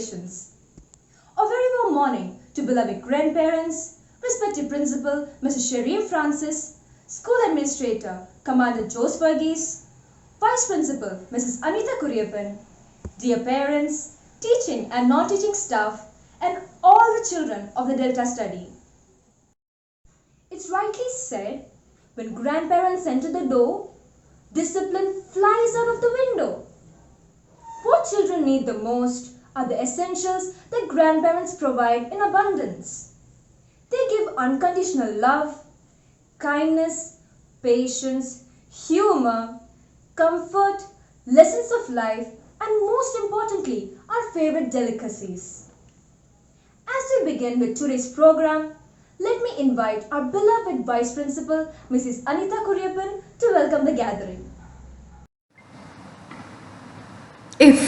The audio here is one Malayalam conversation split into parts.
celebrations. A very warm morning to beloved grandparents, respected Principal Mrs. Shireen Francis, School Administrator Commander Jose Verghese, Vice Principal Mrs. Anita Kuriappan, dear parents, teaching and non-teaching staff, and all the children of the Delta study. It's rightly said, when grandparents enter the door, discipline flies out of the window. What children need the most are the essentials that grandparents provide in abundance. They give unconditional love, kindness, patience, humor, comfort, lessons of life, and most importantly, our favorite delicacies. As we begin with today's program, let me invite our beloved Vice Principal, Mrs. Anita Kuriappan, to welcome the gathering. If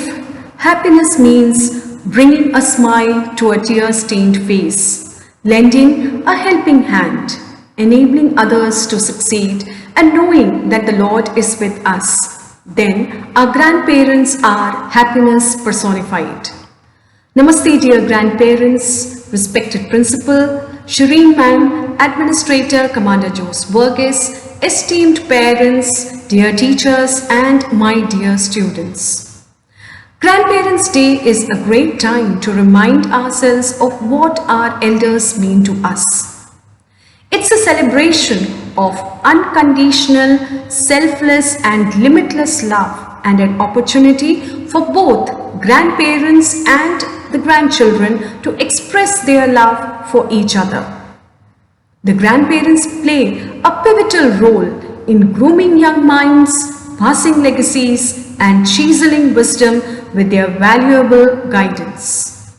happiness means bringing a smile to a tear-stained face, lending a helping hand, enabling others to succeed, and knowing that the Lord is with us, then our grandparents are happiness personified. Namaste, dear grandparents, respected Principal, Shireen Ma'am, Administrator Commander Jose Verghese, esteemed parents, dear teachers, and my dear students. Grandparents' Day is a great time to remind ourselves of what our elders mean to us. It's a celebration of unconditional, selfless, and limitless love, and an opportunity for both grandparents and the grandchildren to express their love for each other. The grandparents play a pivotal role in grooming young minds, passing legacies, and chiseling wisdom with their valuable guidance.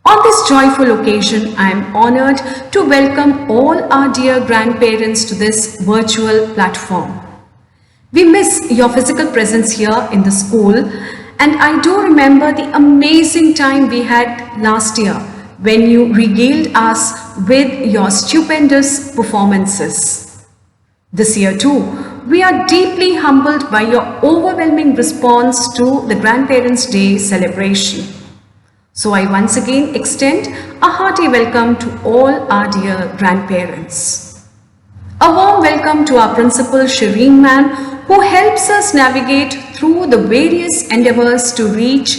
On this joyful occasion, I am honored to welcome all our dear grandparents to this virtual platform. We miss your physical presence here in the school, and I do remember the amazing time we had last year when you regaled us with your stupendous performances. This year too, we are deeply humbled by your overwhelming response to the Grandparents' Day celebration. So I once again extend a hearty welcome to all our dear grandparents. A warm welcome to our Principal Shireen Ma'am, who helps us navigate through the various endeavors to reach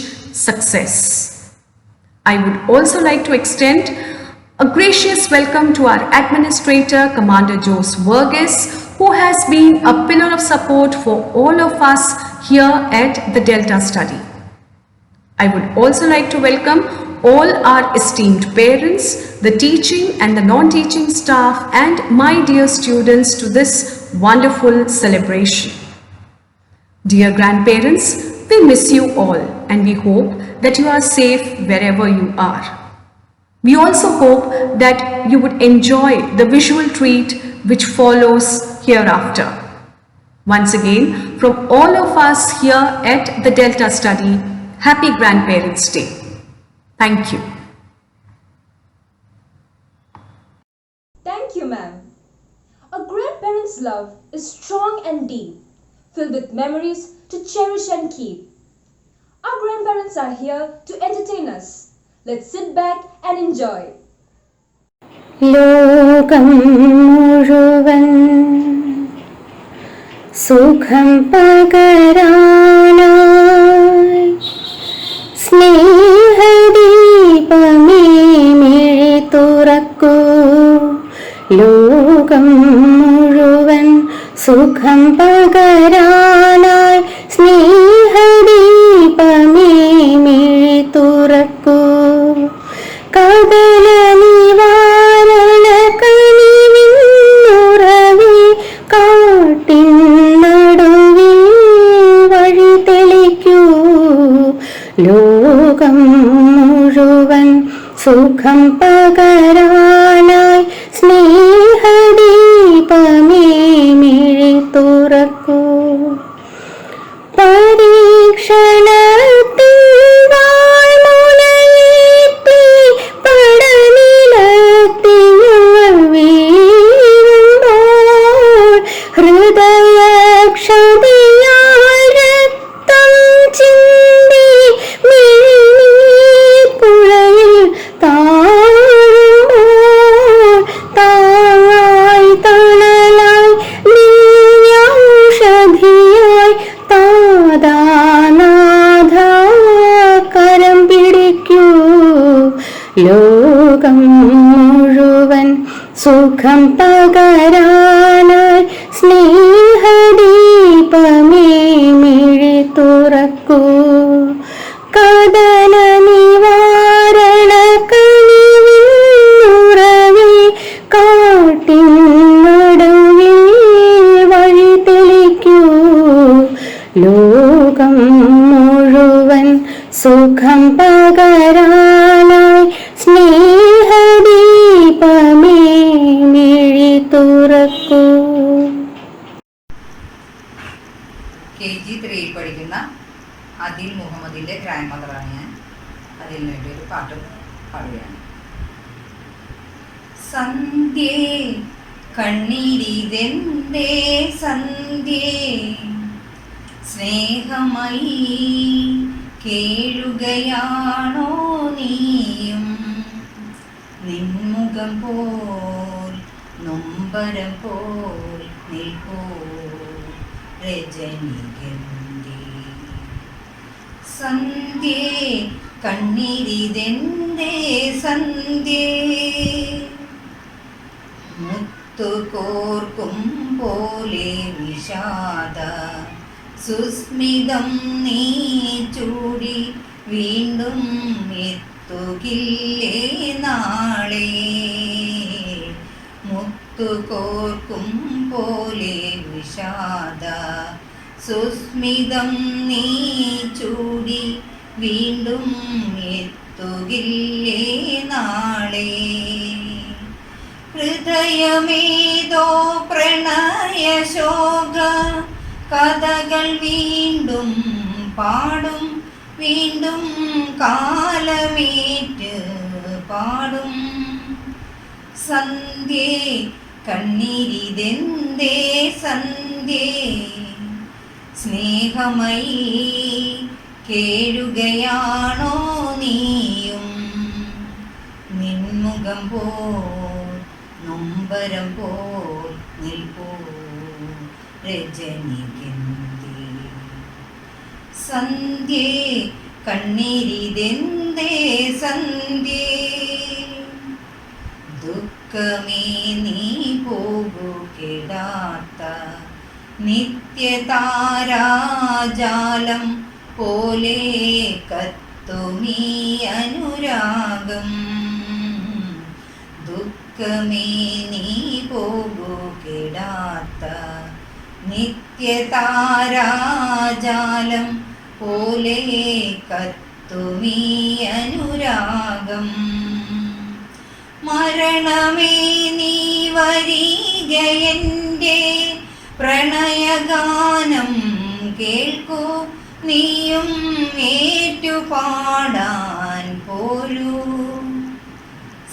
success. I would also like to extend a gracious welcome to our Administrator Commander Jose Verghese, who has been a pillar of support for all of us here at the Delta study. I would also like to welcome all our esteemed parents, the teaching and the non-teaching staff, and my dear students to this wonderful celebration. Dear grandparents, we miss you all and we hope that you are safe wherever you are. We also hope that you would enjoy the visual treat which follows hereafter. Once again, from all of us here at the Delta study, Happy Grandparents' Day. Thank you. Thank you, ma'am. A grandparent's love is strong and deep, filled with memories to cherish and keep. Our grandparents are here to entertain us. Let's sit back and enjoy. ലോകം മുഴുവൻ സുഖം പകരാനായി സ്നേഹദീപമേ മിഴി തുറക്കൂ. ലോകം മുഴുവൻ സുഖം പകരാനായി സ്നേഹദീപമേ മിഴി തുറക്കൂ. കടല നിവാരണ കനിവിന്നുറവി കാട്ടിൻ നടുവിൽ വഴി തെളിക്കൂ. ലോകം മുഴുവൻ സുഖം പകരാനായി സ്നേഹദീപമേ മിഴി തുറക്കൂ. പരീക്ഷണത്തിൻ വാൾമുനയേറ്റി പടനിലത്തിൽ ഞങ്ങൾ വീഴുമ്പോൾ ഹൃദയക്ഷതയാൽ രക്തം ചിന്തി മിഴിനീർ ലോകം മുഴുവൻ സുഖം പകരാനായി സ്നേഹദീപമേ മിഴി തുറക്കൂ. KG3 പഠിക്കുന്ന അദിൽ മുഹമ്മദിൻ്റെ ഗ്രാൻഡ് മദറാണ് ഞാൻ. അതിന് വേണ്ടി ഒരു പാട്ട് പാടുകയാണ്. സന്ധ്യേ കണ്ണീരിതെന്തേ സന്ധ്യേ, സ്നേഹമായി കേഴുകയാണോ നീയും, നിൻമുഖം പോൽ നൊമ്പരം പോൽ നിൽപ്പോ രജനിഗന്ധി. സന്ധ്യേ കണ്ണീരിതെന്തേ സന്ധ്യേ, മുത്തുകോർക്കും പോലെ വിഷാദ സുസ്മിതം നീ ചൂടി വീണ്ടും എത്തുകില്ലേ നാളെ. മുത്തുകോർക്കും പോലെ വിഷാദ സുസ്മിതം നീ ചൂടി വീണ്ടും എത്തുകില്ലേ നാളെ. ഹൃദയമേതോ പ്രണയശോക കഥകൾ വീണ്ടും പാടും, വീണ്ടും കാലമേറ്റ് പാടും. സന്ധ്യേ കണ്ണീരിതെന്തേ സന്ധ്യേ, സ്നേഹമയി കേഴുകയാണോ നീയും, നിൻമുഖം പോൽ നൊമ്പരം പോൽ നിൽപ്പോ രജനിഗന്ധി. സന്ധ്യേ കണ്ണീരിതെന്തേ സന്ധ്യേ, ദുഃഖമേ നീ പോകൂ കെടാത്ത നിത്യതാരാജാലം പോലെ കത്തുമീ അനുരാഗം. ദുഃഖമേ നീ പോകൂ കെടാത്ത നിത്യതാരാജാലം പോലെ കത്തുമീ അനുരാഗം. മരണമേ നീ വരികയെൻ്റെ പ്രണയഗാനം കേൾക്കൂ, നീയും ഏറ്റുപാടാൻ പോരൂ.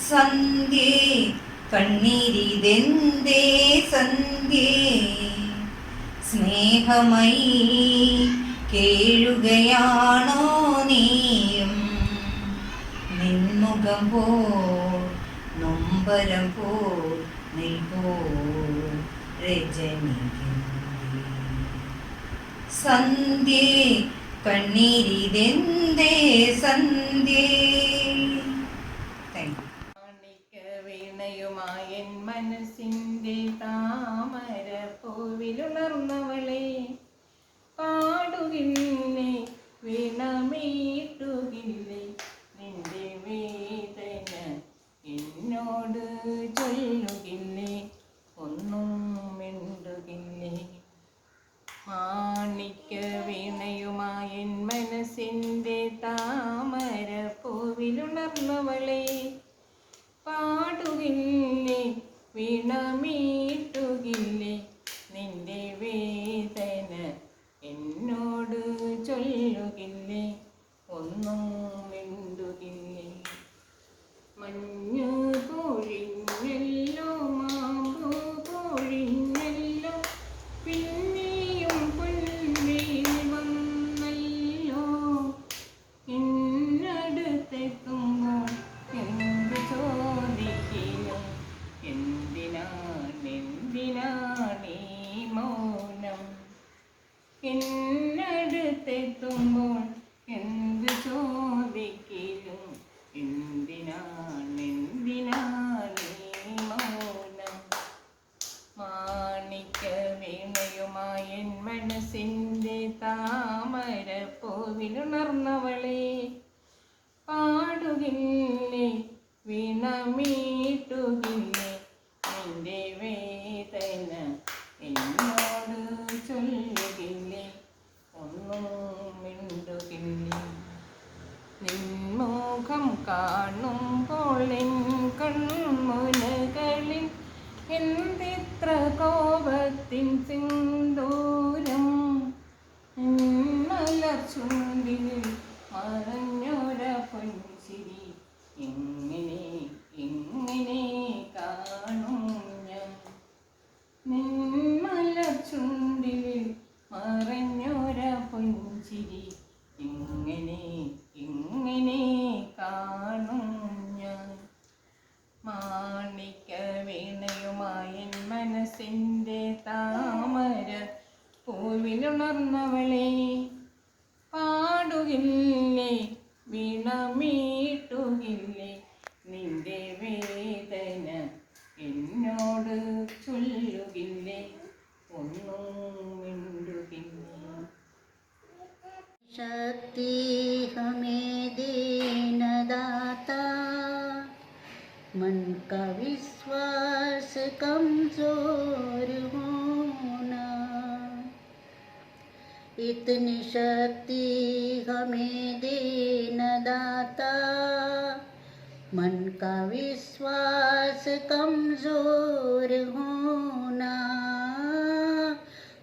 സന്ധ്യേ കണ്ണീരിതെന്തേ സന്ധ്യേ, സ്നേഹമയി കേഴുകയാണോ നീയും, നിൻമുഖം പോൽ നൊമ്പരം പോൽ നിൽപ്പോ രജനിഗന്ധി. സന്ധ്യേ കണ്ണീരിതെന്തേ സന്ധ്യേ. Thank you. വീണയുമായ മനസ്സിൻ്റെ താമര പൂവിലുണർന്നവളെ, പാടുകില്ലേ വീണമീട്ടുകില്ലേ, നിന്റെ വേദന എന്നോട് ചൊല്ലുകില്ലേ, ഒന്നും മിണ്ടുകില്ലേ. മാണിക്യ വീണയുമായ മനസ്സിൻ്റെ താമര പൂവിലുണർന്നവളെ, പാടുകില്ലേ വീണമീട്ടുകില്ലേ, നിന്റെ വേദന എന്നോട് ചൊല്ലുകില്ലേ, ഒന്നും മിണ്ടുകില്ലേ. മഞ്ഞു പൊഴിഞ്ഞല്ലോ മാമ്പു പൊഴിഞ്ഞല്ലോ, പിന്നെയും പൊൻവെയിൽ വന്നല്ലോ, എന്നടുത്തെത്തുമ്പോൾ എന്ത് ചോദിക്കിലും, എന്തിനാണീ മൗനം. എന്നടുത്തെത്തുമ്പോൾ എന്ത് ചോദിക്കിലും, എന്തിനാണീ മൗനം. മാണിക്യ വീണയുമായ മനസ്സിൻ്റെ താമര പൂവിലുണർന്നവളെ, പാടുകില്ലേ വീണമീട്ടുകില്ലേ, നിന്റെ വേദന എന്നോട് ചൊല്ലുകില്ലേ, താമരപ്പൂവിലുണർന്നവളെ പാടുകില്ലേ വീണമീട്ടുകില്ലേ നിന്റെ വേദന എന്നോട് ചൊല്ലുകില്ലേ ഒന്നും മിണ്ടുകില്ലേ शक्ति हमें देना दाता मन का विश्वास कमजोर होना इतनी शक्ति हमें देना दाता मन का विश्वास कमजोर होना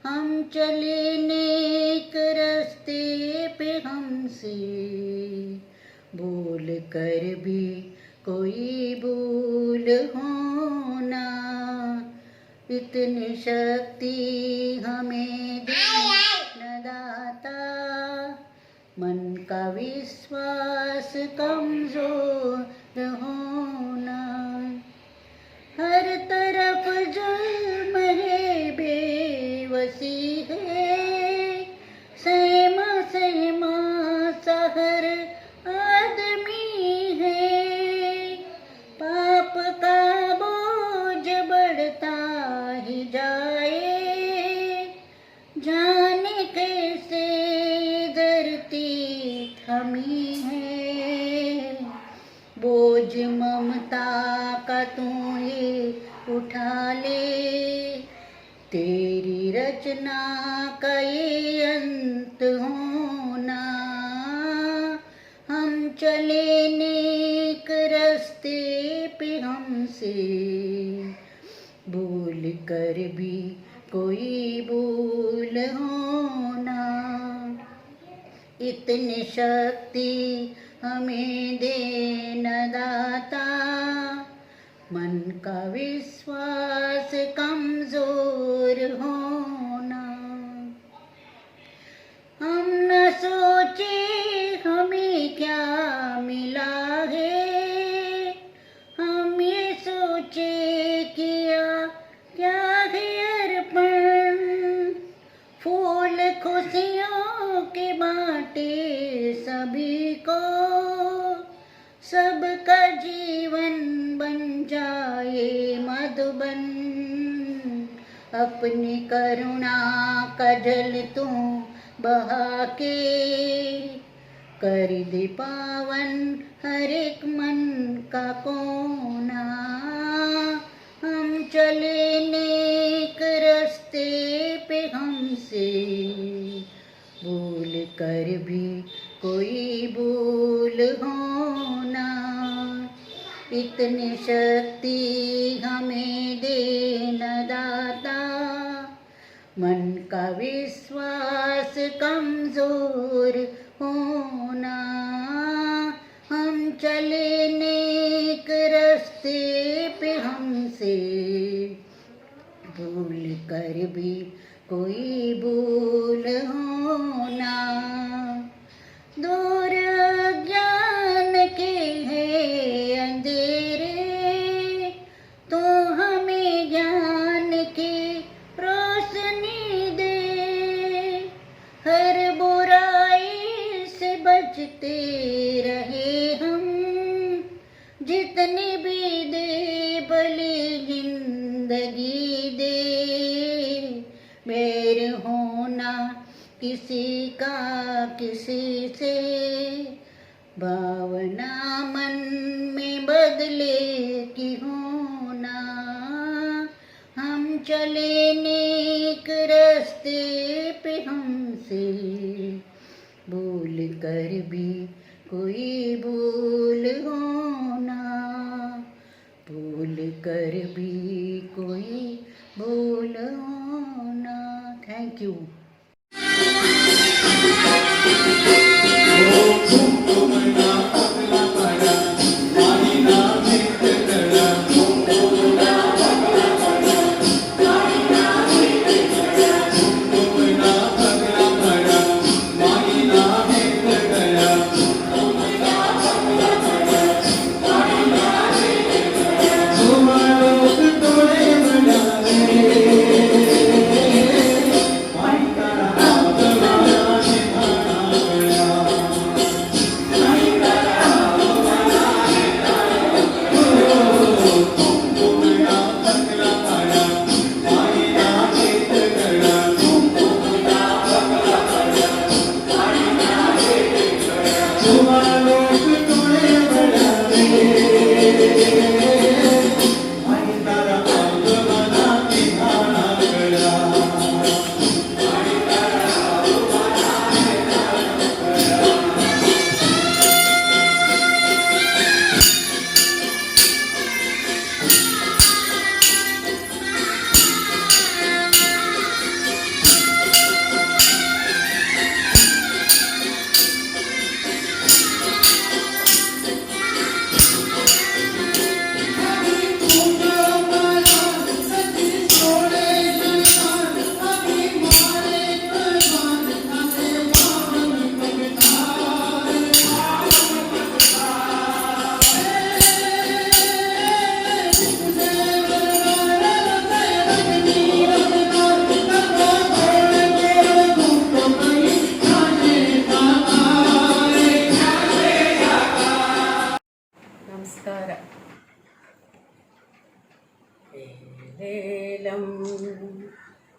हम चले नेक रास्ते पे हमसे भूल कर भी कोई भूल होना इतनी शक्ति हमें देना दाता मन का विश्वास कमजोर होना हर तरफ जुल्म है बेबसी है सहमा सहमा सा हर आदमी है पाप का बोझ बढ़ता ही जाए जाने कैसे धरती थमी है बोझ ममता का तू ये उठा ले तेरी रचना का ये अंत होना हम चले नेक रास्ते पे हमसे भूल कर भी कोई भूल होना इतनी शक्ति हमें देना दाता मन का विश्वास कमजोर होना हम न सोचे हमें क्या मिला है हम ये सोचे किया क्या है अर्पण फूल खुशियों के बाटे सभी को सबका जीवन बन जाए मधुबन अपनी करुणा का जल तू बहा के कर दे पावन हर एक मन का कोना हम चले नेक रास्ते पे हमसे भूल कर भी कोई भूल होना इतनी शक्ति हमें देना दाता मन का विश्वास कमजोर होना हम चले नेक रास्ते पे हमसे भूल कर भी कोई भूल होना दूर ज्ञान के है अंधेरे तो हमें ज्ञान की रोशनी दे हर बुराई से बचते रहे हम जितनी भी दे भली जिंदगी दे बैर होना किसी का किसी से भावना मन में बदले की होना हम चले नेक रास्ते पे हमसे भूल कर भी कोई भूल होना भूल कर भी कोई भूल होना थैंक यू Bye.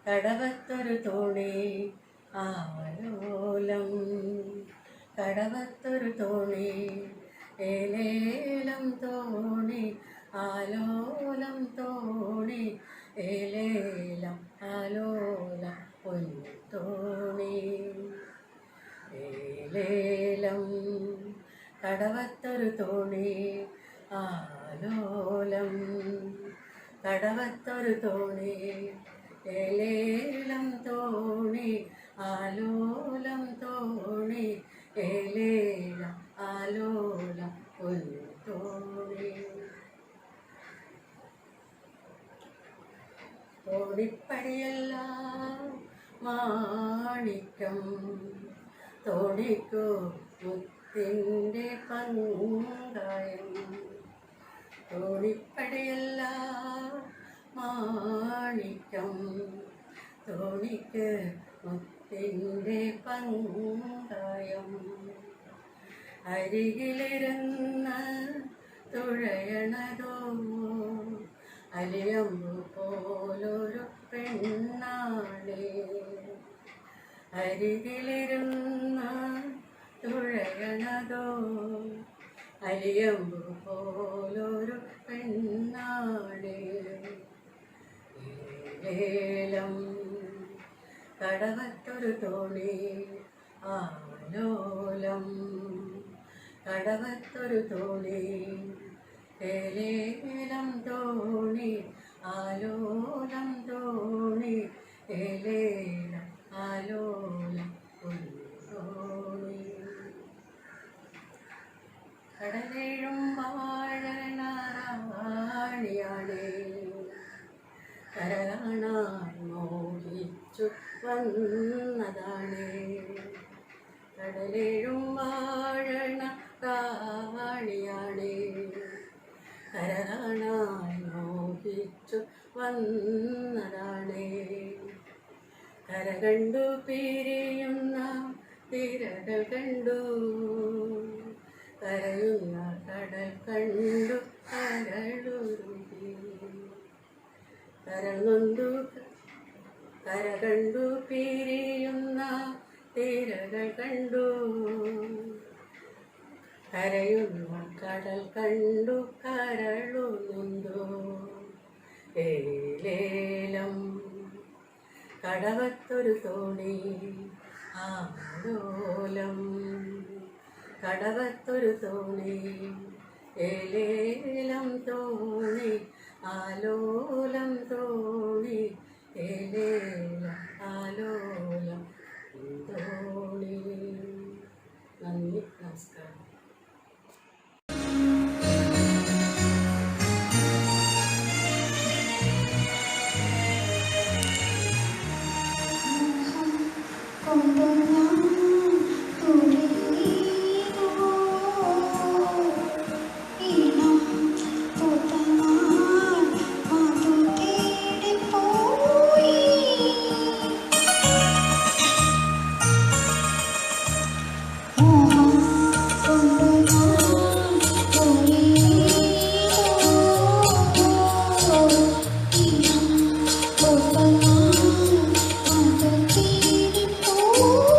കടവത്തൊരു തോണി ആലോലം, കടവത്തൊരു തോണി ഏലേലം തോണി ആലോലം തോണി ഏലേലം ആലോലം പൊൻതോണി ഏലേലം. കടവത്തൊരു തോണി ആലോലം, കടവത്തൊരു തോണി ഏലേലം തോണി ആലോലം തോണി ഏലേലം ആലോലം പൊൻതോണി. തോണിപ്പടിയെല്ലാം മാണിക്യം, തോണിക്കു മുത്തിൻ്റെ പങ്കായം. തോണിപ്പടിയെല്ലാം മാണിക്യം, തോണിക്ക് മുത്തിൻ്റെ പങ്കായം. അരികിലിരുന്ന് തുഴയണതോ അലിയമ്പു പോലൊരു പെണ്ണാളേ. അരികിലിരുന്ന് തുഴയണതോ അലിയമ്പു പോലൊരു പെണ്ണാളേ. ഏലേലം. കടവത്തൊരു തോണി ആലോലം, കടവത്തൊരു തോണി ഏലേലം തോണി ആലോലം തോണി ഏലേലം ആലോലം പൊൻതോണി. കടലേഴും വാഴനാരാണിയാണേ, കരകാണാൻ മോഹിച്ചു വന്നതാണേ. കടലേഴും വാഴനാരാണിയാണേ, കരകാണാൻ മോഹിച്ചു വന്നതാണേ. കര കണ്ടു പിരിയുന്ന തിരകൾ കണ്ടു, കരയുന്ന കടൽ കണ്ടു കരളുരുകി. കരനൊന്തു കര കണ്ടു പിരിയുന്ന തിരകൾ കണ്ടു, കരയുന്ന കടൽ കണ്ടു കരളുനൊന്തു. ഏലേലം. കടവത്തൊരു തോണി ആലോലം, കടവത്തൊരു തോണി ഏലേലം തോണി ആലോലം തോണി ഏലേലം ആലോലം തോണി. നന്ദി, നമസ്കാരം. Oh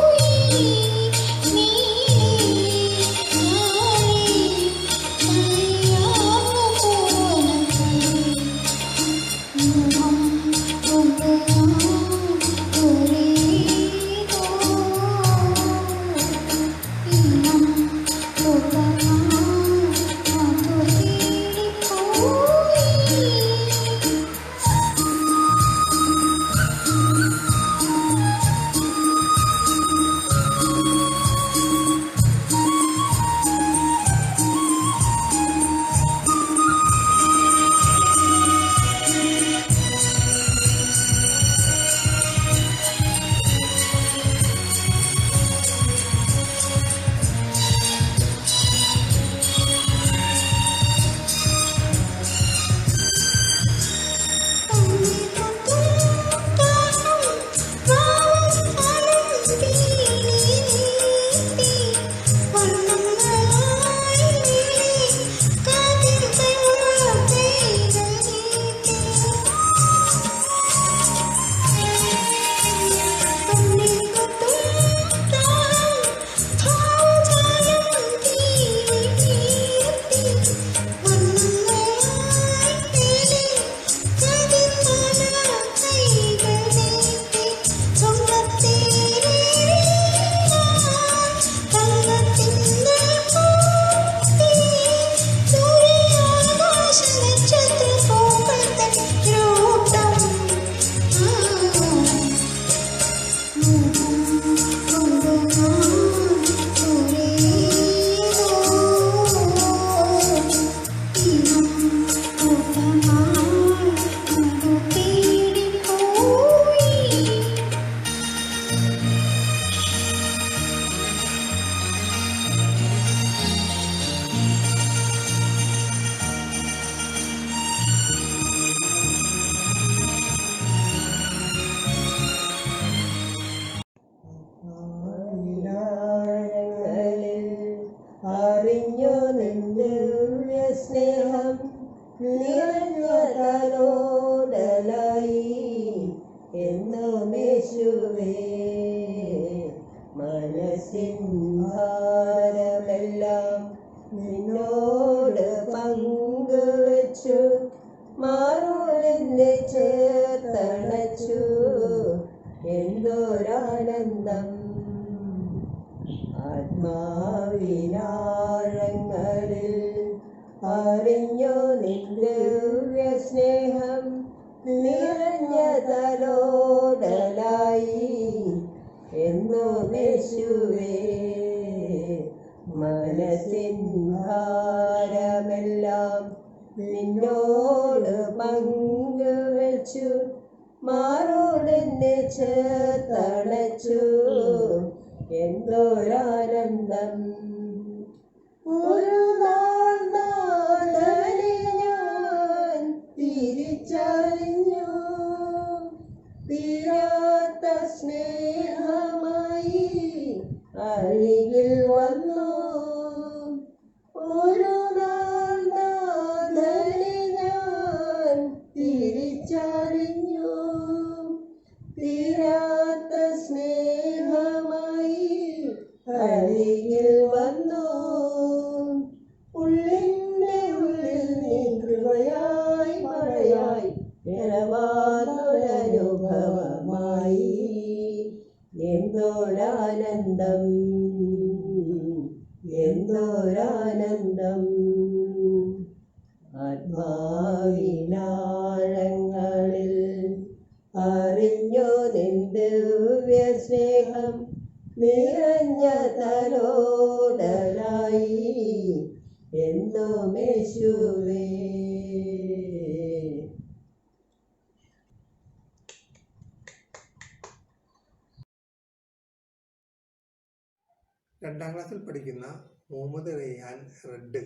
എന്തോരാനന്ദം ആത്മാവിനാഴങ്ങളിൽ അറിഞ്ഞു നിന്റെ സ്നേഹം നിറഞ്ഞ തലോടലായി എന്നും യേശുവേ മനസ്സിൻ ഭാരമെല്ലാം നിന്നോട് പങ്കുവച്ചു മാറോടെന്നെ ചേർത്തണച്ചു എന്തോരാനന്ദം ഒരു നാൾ നാഥനെ ഞാൻ തിരിച്ചറിഞ്ഞു തീരാത്ത സ്നേഹമായി അരികിൽ വന്നു ഒരു നാൾ നാഥനെ ഞാൻ തിരിച്ചറിഞ്ഞു തീരാത്ത സ്നേഹമായി അരികിൽ വന്നു ഉള്ളിൻ്റെ ഉള്ളിൽ നീ കൃപയായി മഴയായി നിറവാർന്നൊരനുഭവമായി എന്തോരാനന്ദം എന്തോരാനന്ദം ആത്മാവിനാഴങ്ങളിൽ അറിഞ്ഞു നിന്റെ സ്നേഹം നിറഞ്ഞ തലോടലായി എന്നും യേശുവേ. രണ്ടാം ക്ലാസ്സിൽ പഠിക്കുന്ന മുഹമ്മദ് റയ്യാൻ റെഡ്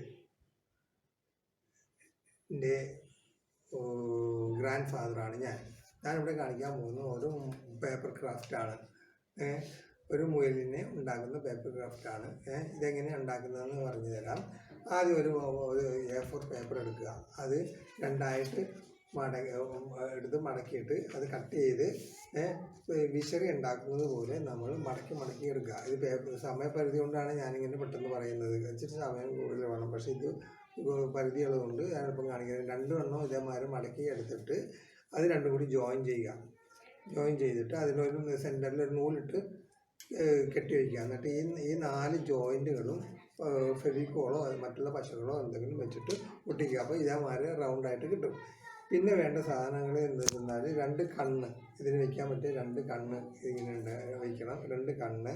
എൻ്റെ ഗ്രാൻഡ് ഫാദറാണ് ഞാനിവിടെ കാണിക്കാൻ പോകുന്നത് ഒരു പേപ്പർ ക്രാഫ്റ്റാണ്. ഒരു മുയലിനെ ഉണ്ടാക്കുന്ന പേപ്പർ ക്രാഫ്റ്റാണ്. ഇതെങ്ങനെയാണ് ഉണ്ടാക്കുന്നതെന്ന് പറഞ്ഞു തരാം. ആദ്യം ഒരു A4 പേപ്പർ എടുക്കുക. അത് രണ്ടായിട്ട് എടുത്ത് മടക്കിയിട്ട് അത് കട്ട് ചെയ്ത് വിശറി ഉണ്ടാക്കുന്നത് പോലെ നമ്മൾ മടക്കി എടുക്കുക. ഇത് പേപ്പർ സമയപരിധി കൊണ്ടാണ് ഞാനിങ്ങനെ പെട്ടെന്ന് പറയുന്നത്. ഇച്ചിരി സമയം കൂടുതൽ വേണം. പക്ഷേ ഇത് പരിധിയുള്ളതുകൊണ്ട് ഞാനിപ്പം കാണിക്കുന്നത്. രണ്ടെണ്ണം ഇതേമാതിരി മടക്കി എടുത്തിട്ട് അത് രണ്ടും കൂടി ജോയിൻ ചെയ്തിട്ട് അതിനൊരു സെൻറ്ററിൽ ഒരു നൂലിട്ട് കെട്ടി വയ്ക്കുക. എന്നിട്ട് ഈ 4 ജോയിൻറ്റുകളും ഫെവിക്കോളോ മറ്റുള്ള പശകളോ എന്തെങ്കിലും വെച്ചിട്ട് ഒട്ടിക്കുക. അപ്പോൾ ഇതേമാതിരി റൗണ്ടായിട്ട് കിട്ടും. പിന്നെ വേണ്ട സാധനങ്ങൾ എന്തെന്നാൽ 2 കണ്ണ്, ഇതിന് വയ്ക്കാൻ പറ്റിയ 2 കണ്ണ് ഇങ്ങനെ വയ്ക്കണം. 2 കണ്ണ്,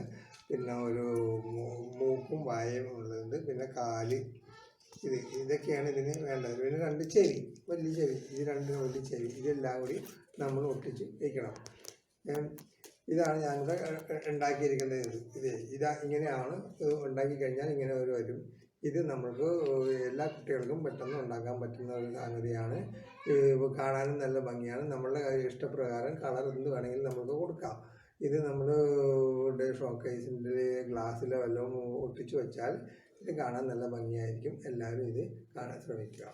പിന്നെ ഒരു മൂക്കും വായയും ഉള്ളത്, പിന്നെ കാല്, ഇതൊക്കെയാണ് ഇതിന് വേണ്ടത്. പിന്നെ 2 ചെവി, വലിയ ചെവി, ഈ 2 വലിയ ചെവി, ഇതെല്ലാം കൂടി നമ്മൾ ഒട്ടിച്ച് വയ്ക്കണം. ഇതാണ് ഞാനിവിടെ ഉണ്ടാക്കിയിരിക്കുന്നത്. ഇങ്ങനെയാണ് ഉണ്ടാക്കി കഴിഞ്ഞാൽ ഇങ്ങനെ വരും. ഇത് നമ്മൾക്ക് എല്ലാ കുട്ടികൾക്കും പെട്ടെന്ന് ഉണ്ടാക്കാൻ പറ്റുന്ന ഒരു സംഗതിയാണ്. കാണാനും നല്ല ഭംഗിയാണ്. നമ്മളുടെ ഇഷ്ടപ്രകാരം കളർ എന്ത് വേണമെങ്കിലും നമുക്ക് കൊടുക്കാം. ഇത് നമ്മൾ ഷോക്കേസിൻ്റെ ഗ്ലാസ്സിലോ വല്ലതും ഒട്ടിച്ച് വെച്ചാൽ ഇത് കാണാൻ നല്ല ഭംഗിയായിരിക്കും. എല്ലാവരും ഇത് കാണാൻ ശ്രമിക്കുക.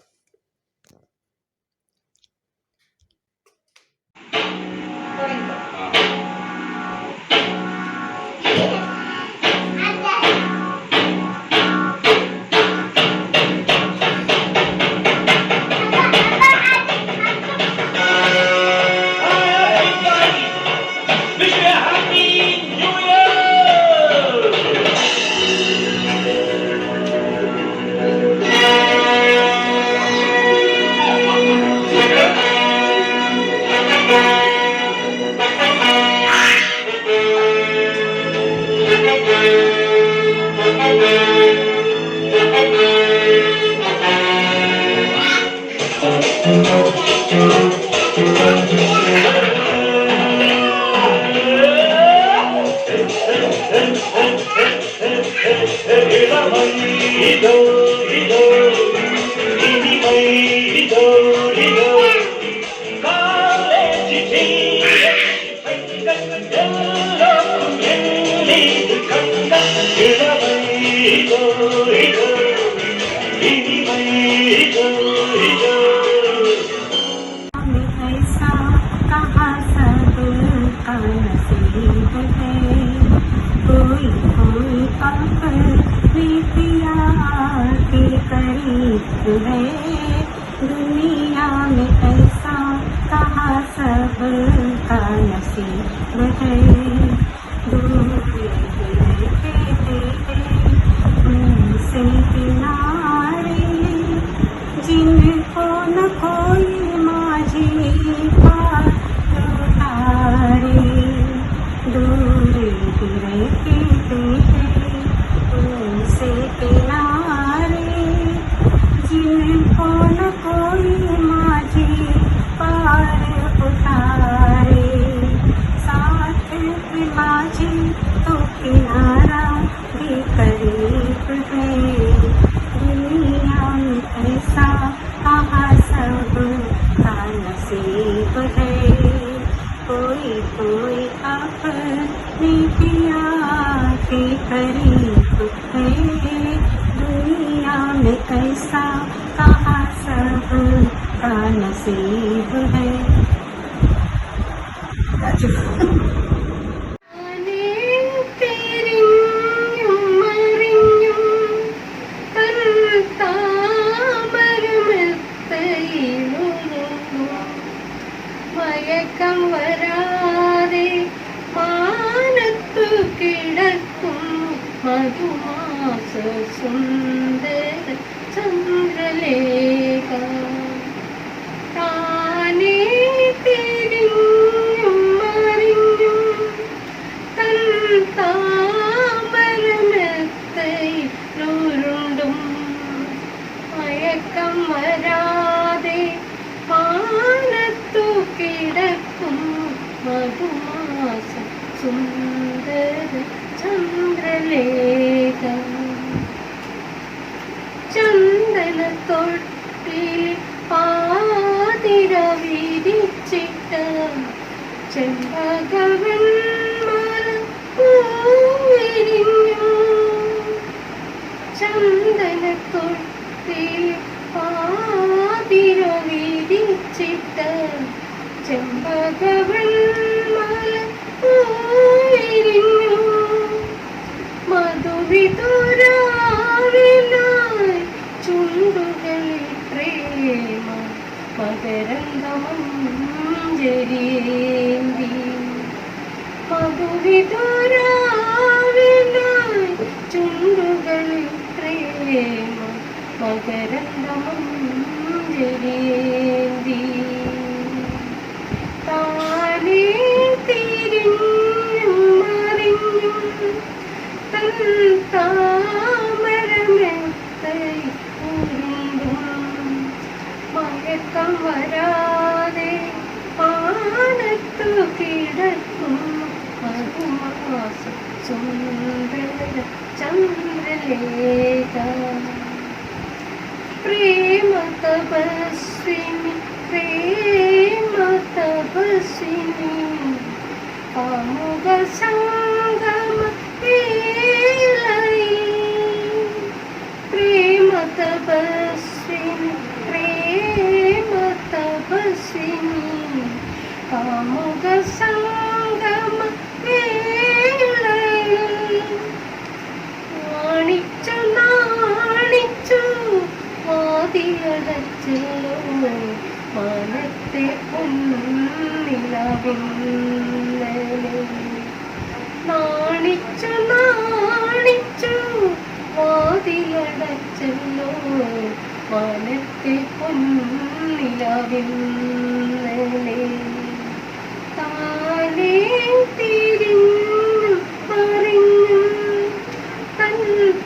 ऐसा कहा सब का नसीब है, कोई कोई पाकर भी पिया के करीब है। दुनिया में ऐसा कहा सब का नसीब है। बाजी तो किनारा भी करीब है, दुनिया में ऐसा कहाँ सब का नसीब है, कोई कोई अपनी पिया के करीब है, दुनिया में ऐसा कहाँ सब का नसीब है। മയക്കം വരാതെ മാനത്തു കിടക്കും മധുമാസ സുന്ദര ചന്ദ്രലേഖ, താനേ തിരിഞ്ഞും മറിഞ്ഞും തൻ താമരമെത്തയിലുരുണ്ടും, മയക്കം വരാതെ മാനത്തു കിടക്കും മധുമാസ സുന്ദര ചന്ദ്രലേഖ, ചന്ദനത്തൊട്ടിൽ പാതിര വിരിച്ചിട്ട ചെമ്പകവന്മാല പൂവിരിഞ്ഞു, ചന്ദനത്തൊട്ടിൽ പാതിര വിരിച്ചിട്ട ചെമ്പകവന്മാല പൂവിരിഞ്ഞു, മധുവിതുരാവിനായി ചുണ്ടുകളിൽ പ്രേമ മകരന്ദമഞ്ജരിയേന്തി, മധുവിതുരാവിനായി ചുണ്ടുകളിൽ പ്രേമ മകരന്ദമഞ്ജരിയേന്തി, താനേ തിരിഞ്ഞും മറിഞ്ഞും തൻ താമരമെത്തയിലുരുണ്ടും, മയക്കം വരാതെ മാനത്തു കിടക്കും മധുമാസ സുന്ദര ചന്ദ്രലേഖ, പ്രേമ തപസ്വിനി പ്രേമ തപസ്വിനി, കാമുക സംഗമ വേളയിൽ, പ്രേമ തപസ്വിനി പ്രേമ തപസ്വിനി, കാമുക സംഗമ വേളയിൽ, നാണിച്ചു നാണിച്ചു വാതിലടച്ചല്ലോ മനത്തെ പൊന്നിലവിന്നലെ, നാണിച്ചു നാണിച്ചു വാതിലടച്ചല്ലോ മനത്തെ പൊന്നിലവിന്നലെ, താനേ തിരിഞ്ഞു മറിഞ്ഞു തൻ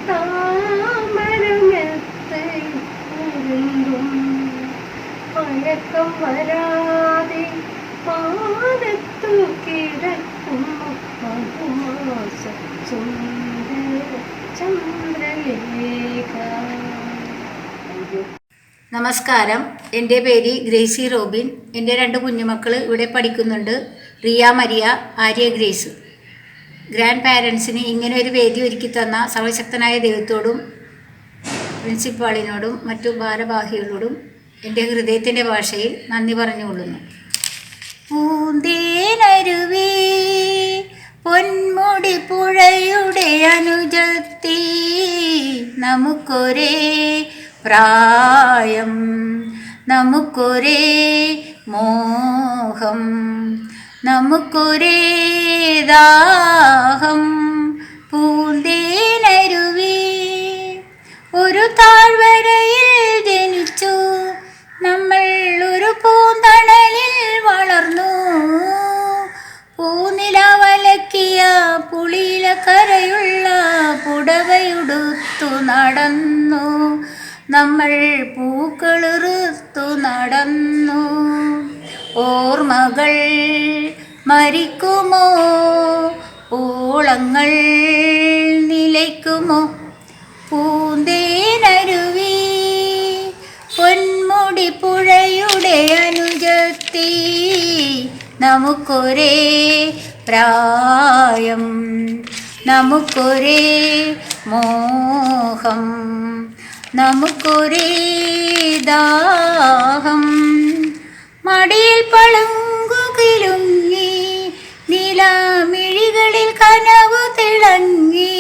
താമരമെത്തയിലുരുണ്ടും, മയക്കം വരാതെ മാനത്തു കിടക്കും മധുമാസ സുന്ദര ചന്ദ്രലേഖ. നമസ്കാരം, എൻ്റെ പേര് ഗ്രേസി റോബിൻ. എൻ്റെ 2 കുഞ്ഞുമക്കൾ ഇവിടെ പഠിക്കുന്നുണ്ട്. Riya Maria, Arya Grace. Grand പാരൻസിന് ഇങ്ങനെ ഒരു വേദി ഒരുക്കി തന്ന സർവശക്തനായ ദൈവത്തോടും പ്രിൻസിപ്പാളിനോടും മറ്റു ഭാരവാഹികളോടും എൻ്റെ ഹൃദയത്തിൻ്റെ ഭാഷയിൽ നന്ദി പറഞ്ഞുകൊള്ളുന്നു. പൂന്തേനരുവേ പൊന്മുടി പുഴയുടെ അനുജത്തി, നമുക്കൊരേ പ്രായം നമുക്കൊരേ മോഹം നമുക്കൊരേ ദാഹം. പൂന്തേനരുവേ ഒരു താഴ്വരയിൽ ജനിച്ചു നമ്മൾ, ഒരു പൂന്തണലിൽ വളർന്നു. പൂനിലവലക്കിയ പുളിയിലക്കരയുള്ള പുടവയുടുത്തു നടന്നു നമ്മൾ, പൂക്കളിറുത്തു നടന്നു. ഓർമ്മകൾ മരിക്കുമോ? ഓളങ്ങൾ നിലയ്ക്കുമോ പൂന്തേനരുവി പൊന്മുടി പുഴയുടെ അനുജത്തി നമുക്കൊരേ പ്രായം നമുക്കൊരേ മോഹം നമുക്കൊരേ ദാഹം മടിയിൽ പളുങ്കുകിലുങ്ങി നിലാമിഴികളിൽ കനവു തിളങ്ങി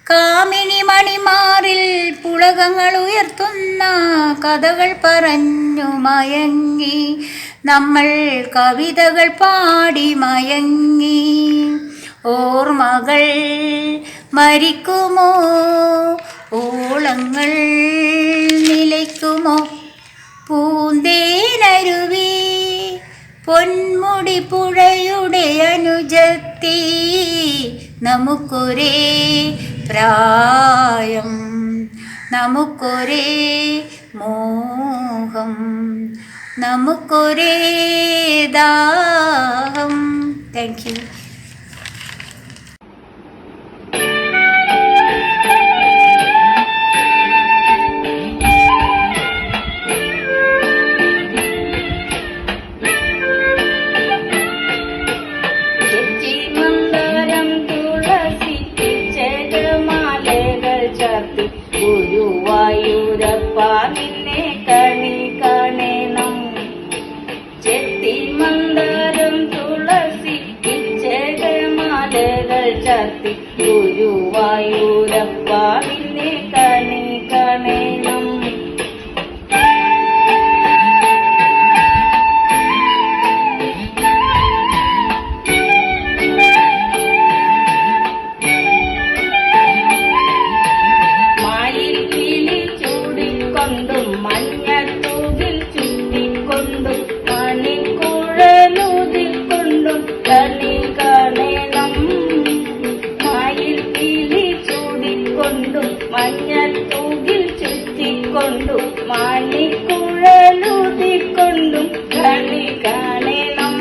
കാമിനി മണിമാറിൽ പുളകങ്ങൾ ഉയർത്തുന്ന കഥകൾ പറഞ്ഞു മയങ്ങി നമ്മൾ കവിതകൾ പാടി മയങ്ങി ഓർമ്മകൾ മരിക്കുമോ ഓളങ്ങൾ നിലയ്ക്കുമോ പൂന്തേനരുവി പൊന്മുടി പുഴയുടെ അനുജത്തി നമുക്കൊരേ പ്രായം നമുക്കൊരേ മോഹം നമുക്കൊരേ ദാഹം. Thank you. ഗുരുവായൂരപ്പ നിന്നെ കണി കാണണം ചെത്തി മന്ദാരം തുളസി കിച്ചകമാലകൾ ചാർത്തി ഗുരുവായൂരപ്പ നിന്നെ കണി കാണണം മഞ്ഞത്തൂകിൽ ചുറ്റിക്കൊണ്ടും മണിക്കുഴലൂതിൽ കൊണ്ടും കണി കാണണം മായിൽ കിളി ചൂടിക്കൊണ്ടും മഞ്ഞത്തൂകിൽ ചുറ്റിക്കൊണ്ടും മണിക്കുഴലൂതിക്കൊണ്ടും കണി കാണണം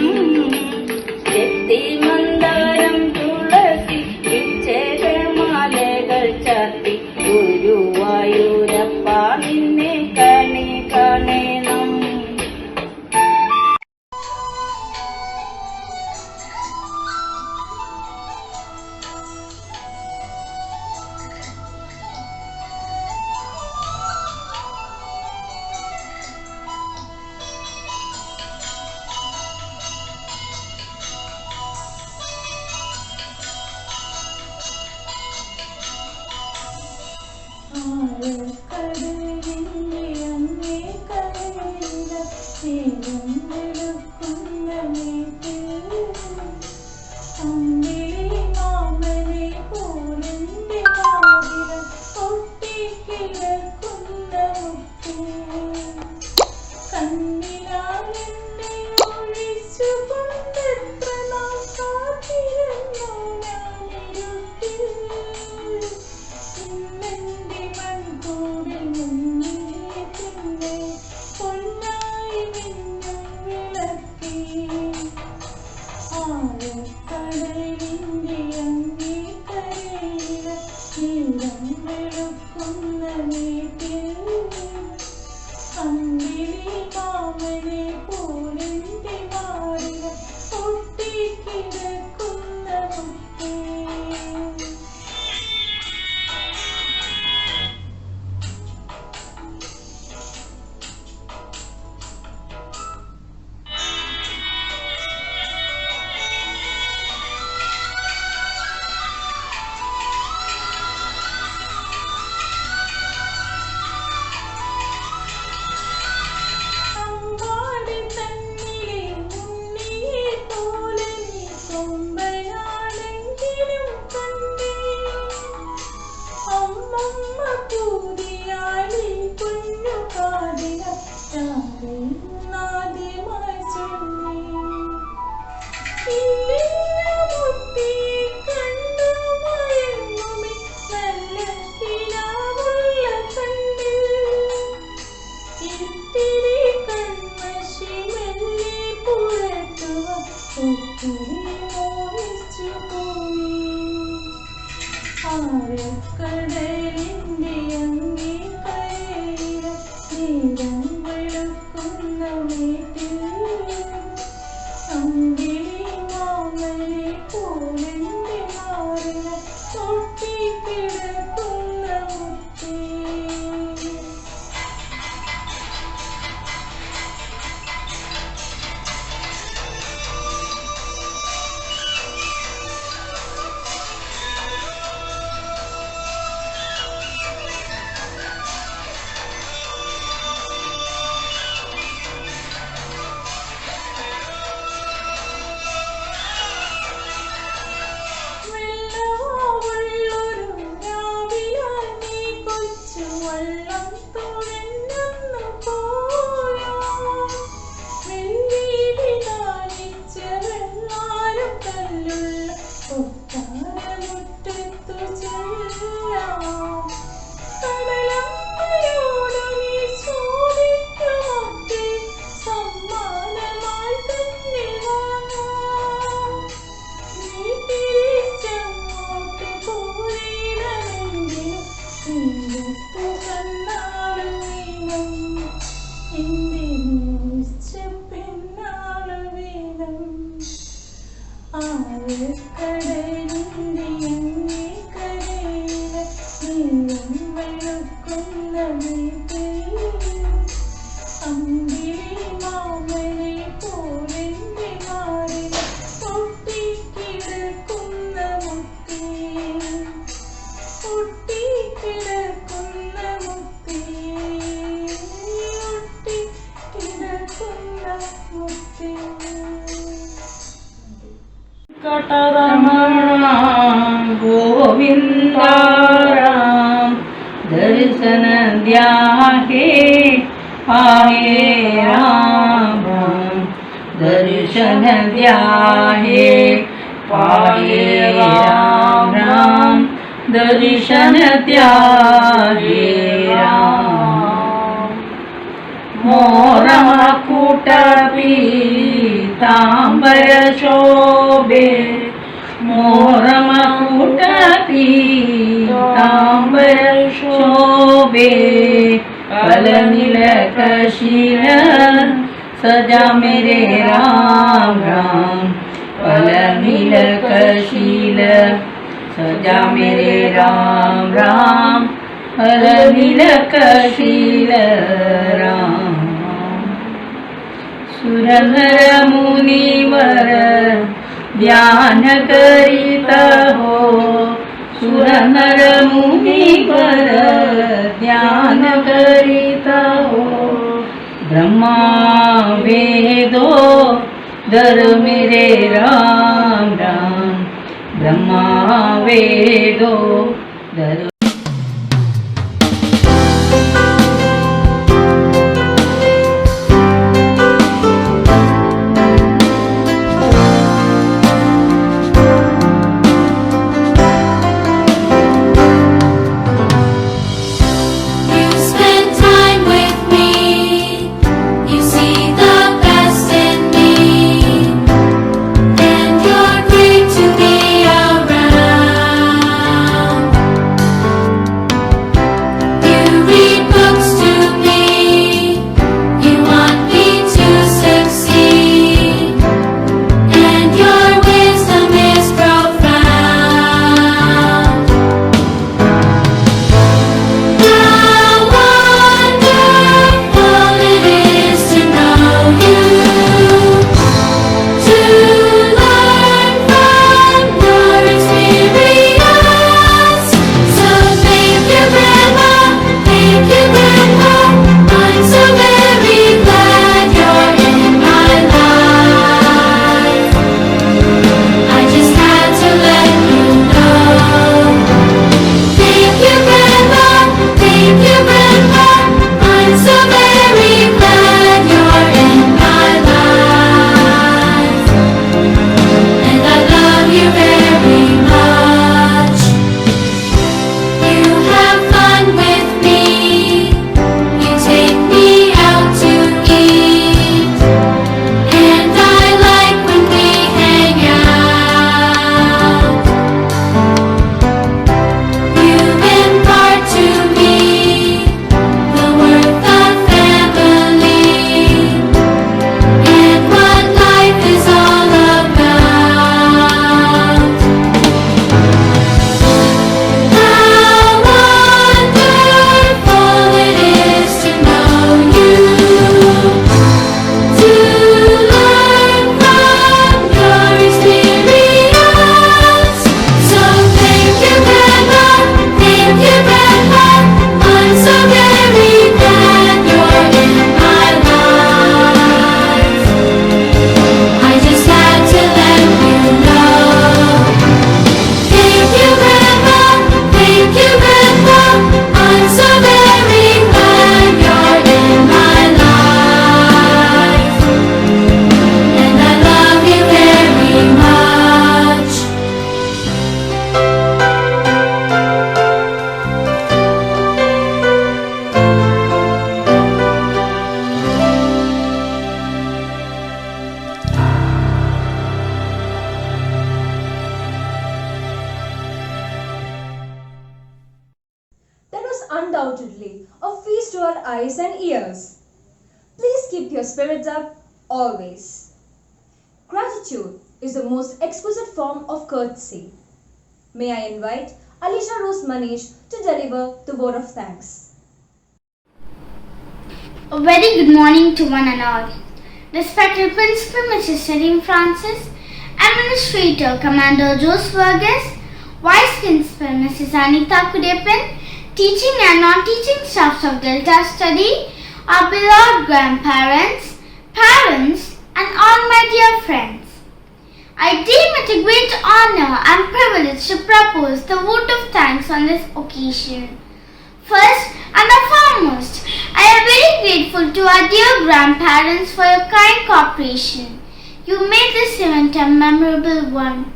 ചെത്തി മന്ദാരം തുളസി പിച്ചകമാലകൾ ചാർത്തി ഗുരുവായൂരപ്പ നിന്നെ കണി കാണണം ആഴക്കടലിൻ്റെ അങ്ങേ കരയിലെ നേരം വെളുക്കുന്ന വീട്ടിൽ അമ്പിളി മാമനെ പോലെൻ്റെ മാറില പൊട്ടിക്കിടക്കുന്ന മുത്തേ. कटरमण गोविंदा राम दर्शन द्याहे पाहे राम राम दर्शन द्याहे पाहे राम राम दर्शन द्याहे राम मोर मकुट पीतांबर शोभे मोर मकुट पीतांबर शोभे कल नीलकशील सजा मेरे राम राम कल नीलकशील सजा मेरे राम राम कल नीलकशील राम सुरनर मुनिवर ध्यान करीत हो सुरनर मुनिवर ध्यान करीत हो ब्रह्मा वेदो दर मेरे राम राम ब्रह्मा वेदो दर undoubtedly a feast to our eyes and ears. Please keep your spirits up always. Gratitude is the most exquisite form of courtesy. May I invite Alisha Rose Manish to deliver the word of thanks. A very good morning to one and all. Respected Principal Mrs. Sharim Francis, Administrator Commander Jose Vargas, Vice Principal Mrs. Anita Kudepan, teaching and non-teaching staffs of Delta Study, our beloved grandparents, parents, and all my dear friends. I deem it a great honor and privilege to propose the vote of thanks on this occasion. First and foremost, I am very grateful to our dear grandparents for your kind cooperation. You made this event a memorable one.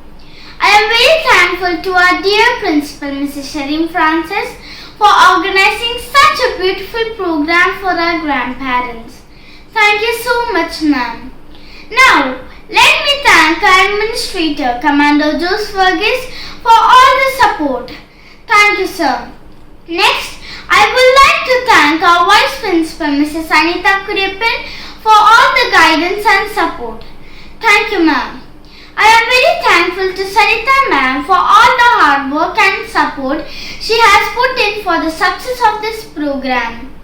I am very thankful to our dear Principal Mrs. Sharim Francis for organizing such a beautiful program for our grandparents. Thank you so much, ma'am. Now, let me thank our Administrator, Commander Jose Vargas, for all the support. Thank you, sir. Next, I would like to thank our Vice Principal, Mrs. Anita Kudepan, for all the guidance and support. Thank you, ma'am. I am very thankful to Sarita ma'am for all the hard work and support she has put in for the success of this program.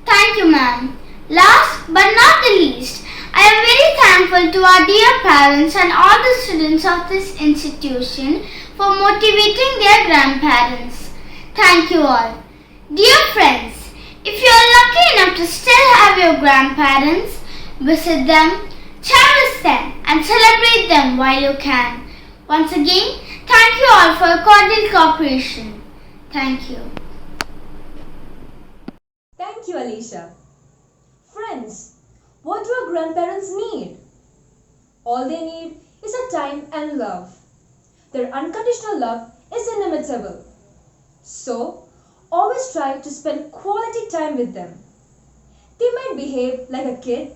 Thank you, ma'am. Last but not the least, I am very thankful to our dear parents and all the students of this institution for motivating their grandparents. Thank you all. Dear friends, if you are lucky enough to still have your grandparents, visit them, cherish them, and celebrate them while you can. Once again, thank you all for your cordial cooperation. Thank you. Thank you, Alisha. Friends, what do our grandparents need? All they need is a time and love. Their unconditional love is inimitable. So, always try to spend quality time with them. They might behave like a kid,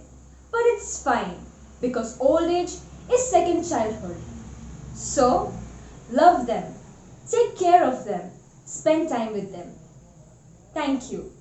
but it's fine because old age is second childhood. So, love them, take care of them, spend time with them. Thank you.